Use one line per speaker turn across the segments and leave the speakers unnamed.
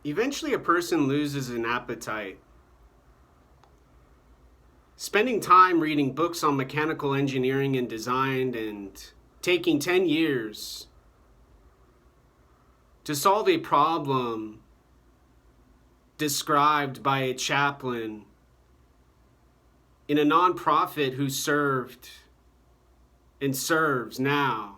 Eventually, a person loses an appetite. Spending time reading books on mechanical engineering and design and taking 10 years to solve a problem described by a chaplain in a nonprofit who served and serves now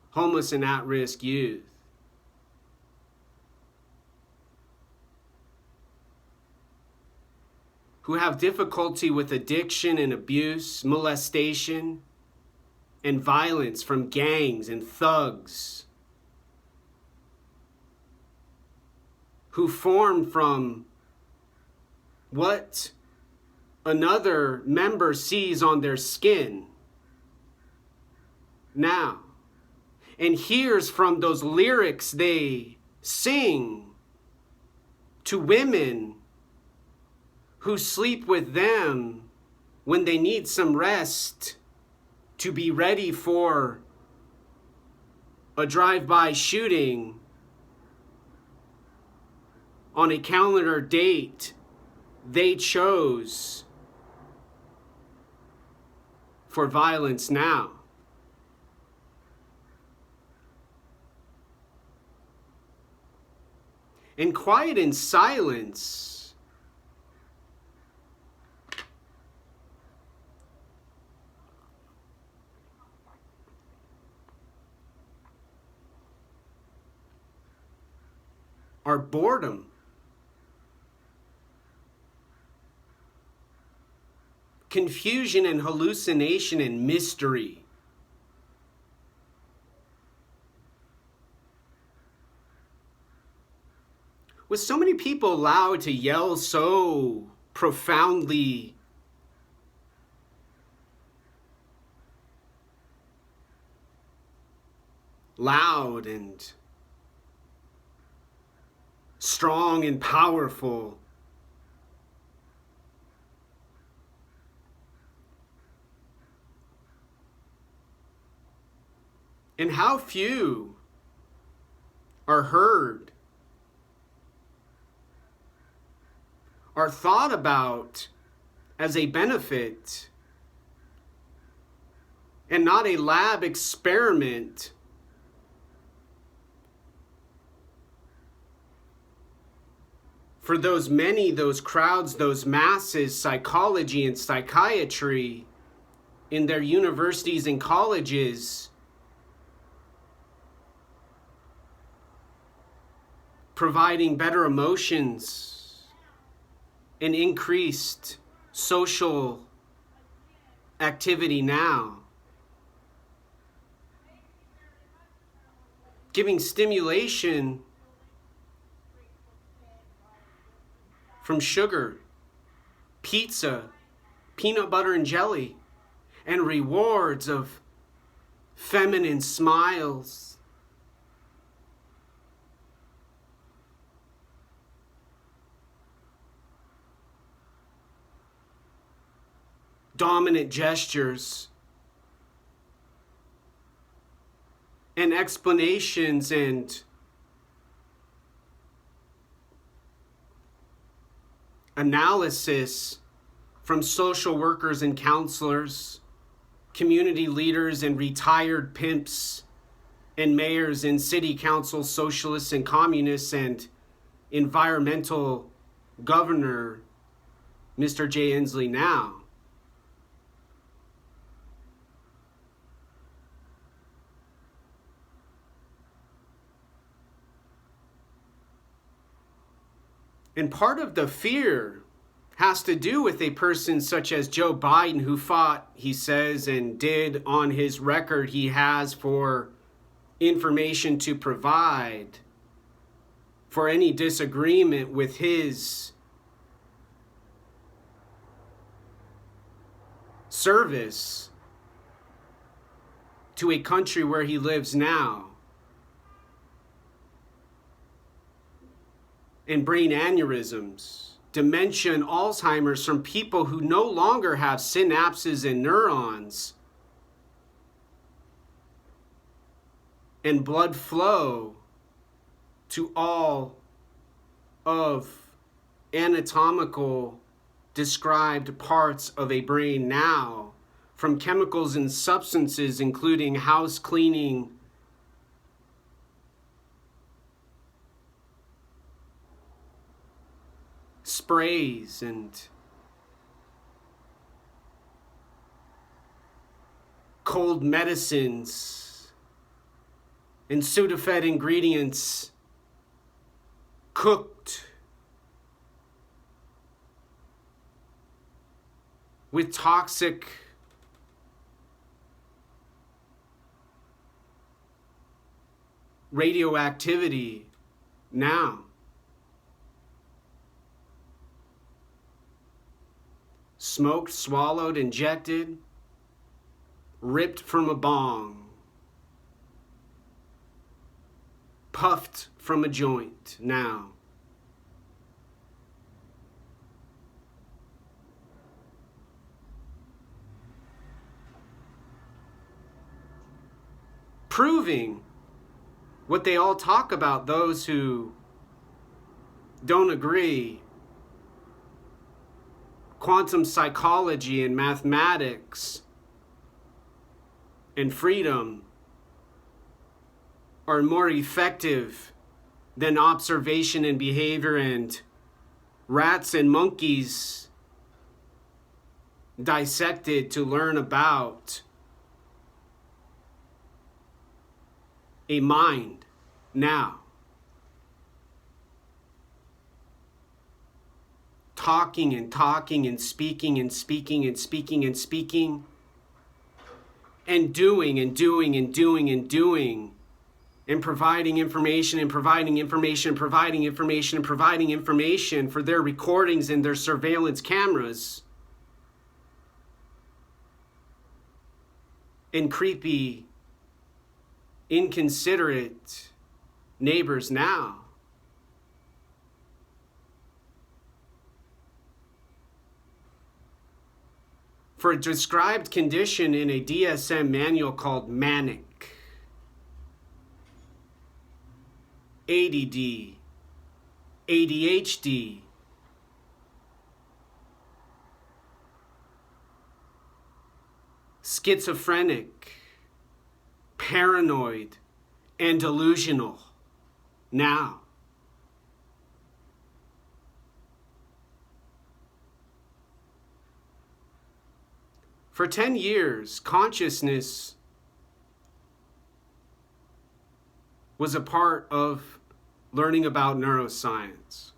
homeless and at-risk youth. Who have difficulty with addiction and abuse, molestation, and violence from gangs and thugs. Who form from what another member sees on their skin now, and hears from those lyrics they sing to women who sleep with them when they need some rest to be ready for a drive-by shooting on a calendar date they chose for violence now. And quiet and silence are boredom, confusion and hallucination and mystery. With so many people allowed to yell so profoundly loud and strong and powerful, and how few are heard, are thought about as a benefit and not a lab experiment for those many, those crowds, those masses, psychology and psychiatry in their universities and colleges, providing better emotions and increased social activity now, giving stimulation from sugar, pizza, peanut butter and jelly, and rewards of feminine smiles, dominant gestures, and explanations and analysis from social workers and counselors, community leaders and retired pimps and mayors and city council socialists and communists and environmental governor, Mr. Jay Inslee now. And part of the fear has to do with a person such as Joe Biden, who fought, he says, and did on his record he has for information to provide for any disagreement with his service to a country where he lives now. And brain aneurysms, dementia and Alzheimer's from people who no longer have synapses and neurons and blood flow to all of anatomical described parts of a brain now, from chemicals and substances, including house cleaning, sprays, and cold medicines, and Sudafed ingredients cooked with toxic radioactivity now. Smoked, swallowed, injected, ripped from a bong, puffed from a joint now. Proving what they all talk about, those who don't agree. Quantum psychology and mathematics and freedom are more effective than observation and behavior and rats and monkeys dissected to learn about a mind now. Talking and talking and speaking and speaking and speaking and speaking and doing and doing and doing and doing and providing information and providing information and providing information and providing information for their recordings and their surveillance cameras and creepy, inconsiderate neighbors now. For a described condition in a DSM manual called manic, ADD, ADHD, schizophrenic, paranoid, and delusional now. For 10 years, consciousness was a part of learning about neuroscience.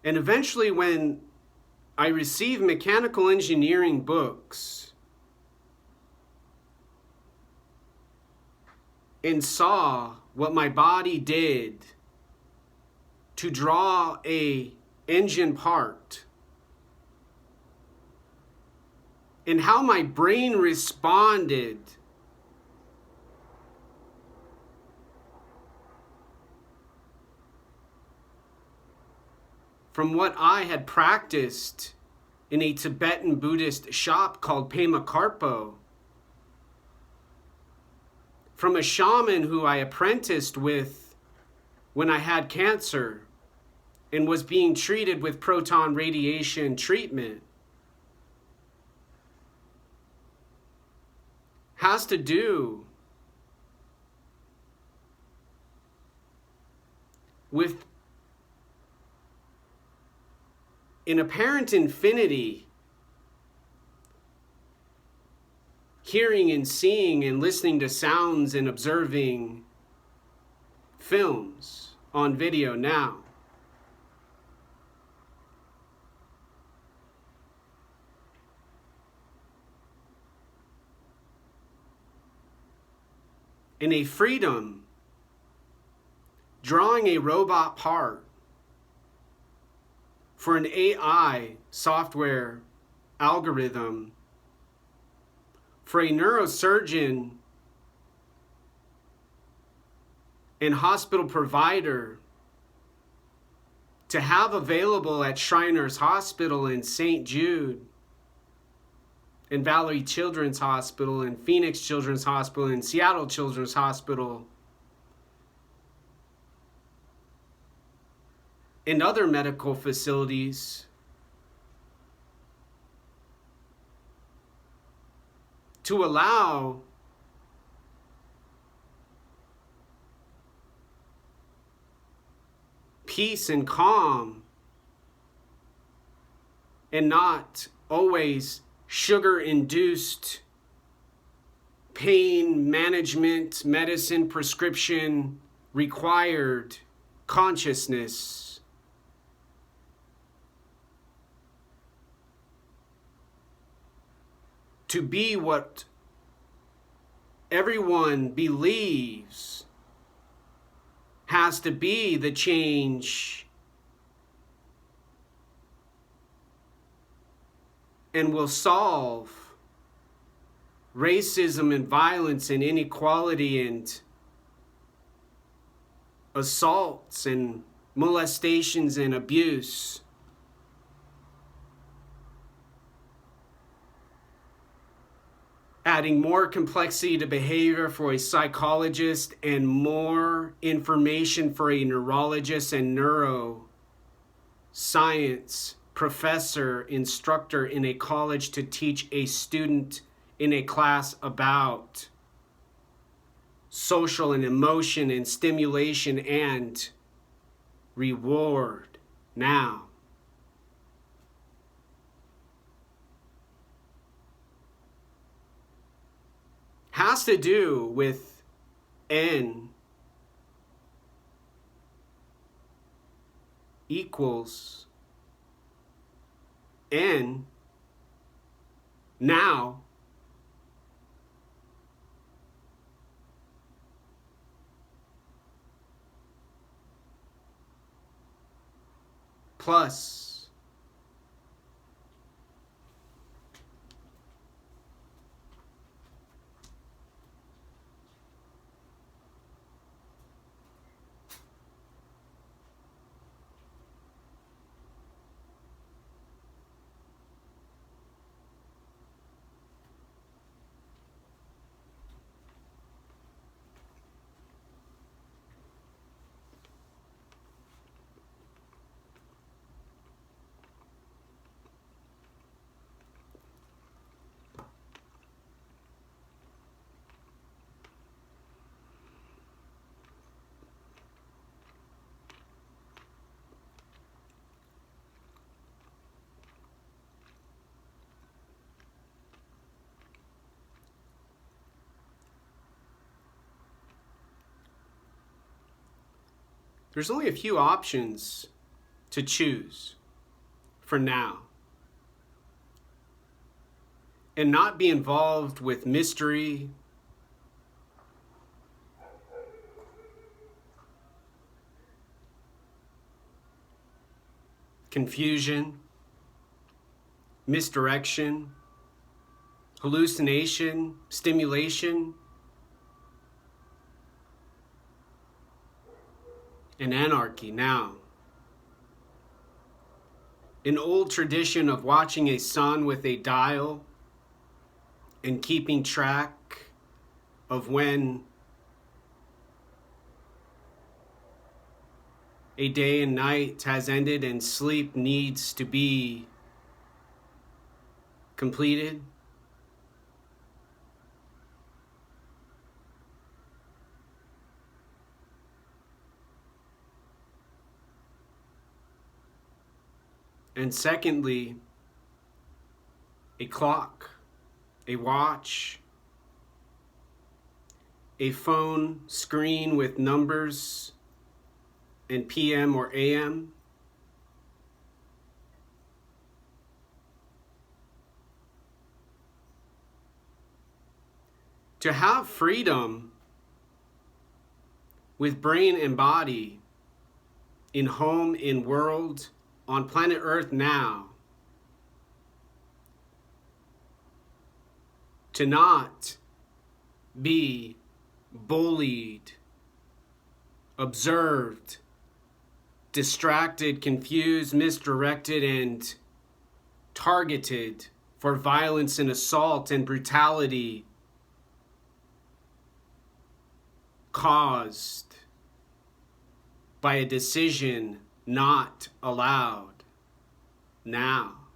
And eventually, when I received mechanical engineering books and saw what my body did to draw a engine part and how my brain responded from what I had practiced in a Tibetan Buddhist shop called Pema Karpo, from a shaman who I apprenticed with when I had cancer and was being treated with proton radiation treatment, has to do with an apparent infinity, hearing and seeing and listening to sounds and observing films on video now. In a freedom, drawing a robot part for an AI software algorithm, for a neurosurgeon and hospital provider to have available at Shriners Hospital in St. Jude, in Valerie Children's Hospital, in Phoenix Children's Hospital, in Seattle Children's Hospital, and other medical facilities to allow peace and calm, and not always sugar-induced pain management, medicine, prescription required consciousness. To be what everyone believes has to be the change and will solve racism and violence and inequality and assaults and molestations and abuse. Adding more complexity to behavior for a psychologist and more information for a neurologist and neuroscience professor, instructor in a college to teach a student in a class about social and emotion and stimulation and reward now. Has to do with N equals N now plus there's only a few options to choose for now. And not be involved with mystery, confusion, misdirection, hallucination, stimulation, and anarchy now. An old tradition of watching a sun with a dial and keeping track of when a day and night has ended and sleep needs to be completed. And secondly, a clock, a watch, a phone screen with numbers and PM or AM. To have freedom with brain and body in home, in world, on planet Earth now, to not be bullied, observed, distracted, confused, misdirected, and targeted for violence and assault and brutality caused by a decision not allowed now.